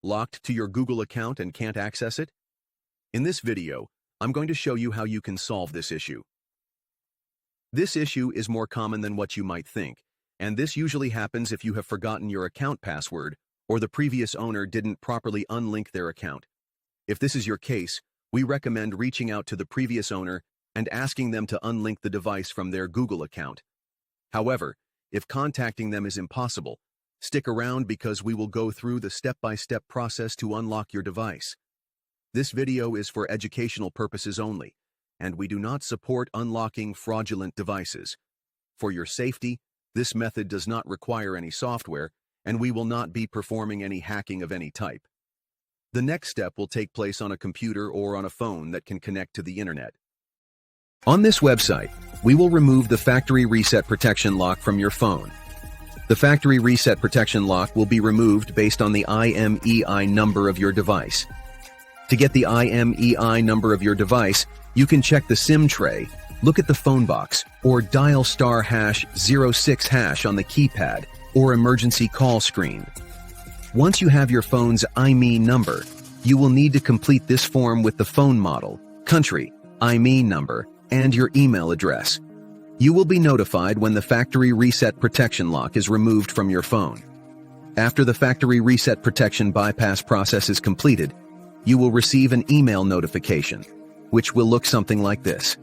Locked to your Google account and can't access it? In this video, I'm going to show you how you can solve this issue. This issue is more common than what you might think, and this usually happens if you have forgotten your account password or the previous owner didn't properly unlink their account. If this is your case, we recommend reaching out to the previous owner and asking them to unlink the device from their Google account. However, if contacting them is impossible, stick around because we will go through the step-by-step process to unlock your device. This video is for educational purposes only, and we do not support unlocking fraudulent devices. For your safety, this method does not require any software, and we will not be performing any hacking of any type. The next step will take place on a computer or on a phone that can connect to the internet. On this website, we will remove the factory reset protection lock from your phone. The factory reset protection lock will be removed based on the IMEI number of your device. To get the IMEI number of your device, you can check the SIM tray, look at the phone box, or dial *#06# on the keypad or emergency call screen. Once you have your phone's IMEI number, you will need to complete this form with the phone model, country, IMEI number, and your email address. You will be notified when the factory reset protection lock is removed from your phone. After the factory reset protection bypass process is completed, you will receive an email notification, which will look something like this.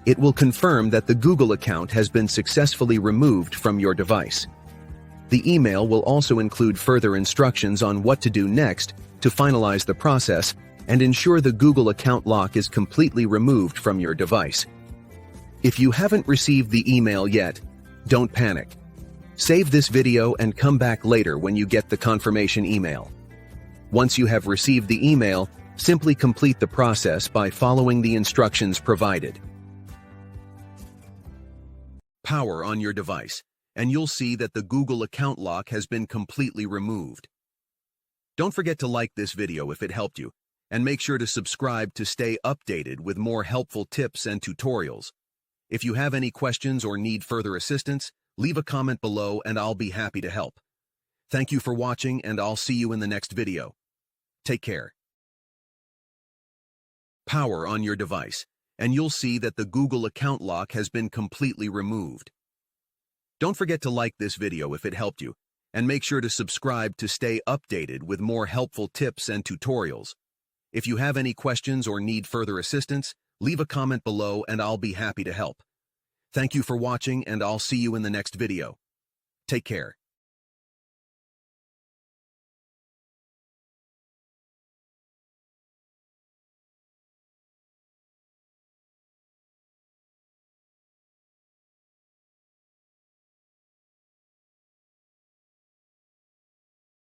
It will confirm that the Google account has been successfully removed from your device. The email will also include further instructions on what to do next to finalize the process and ensure the Google account lock is completely removed from your device. If you haven't received the email yet, don't panic. Save this video and come back later when you get the confirmation email. Once you have received the email, simply complete the process by following the instructions provided. Power on your device, and you'll see that the Google account lock has been completely removed. Don't forget to like this video if it helped you, and make sure to subscribe to stay updated with more helpful tips and tutorials. If you have any questions or need further assistance, leave a comment below and I'll be happy to help. Thank you for watching, and I'll see you in the next video. Take care. Power on your device, and you'll see that the Google account lock has been completely removed. Don't forget to like this video if it helped you, and make sure to subscribe to stay updated with more helpful tips and tutorials. If you have any questions or need further assistance, leave a comment below and I'll be happy to help. Thank you for watching, and I'll see you in the next video. Take care.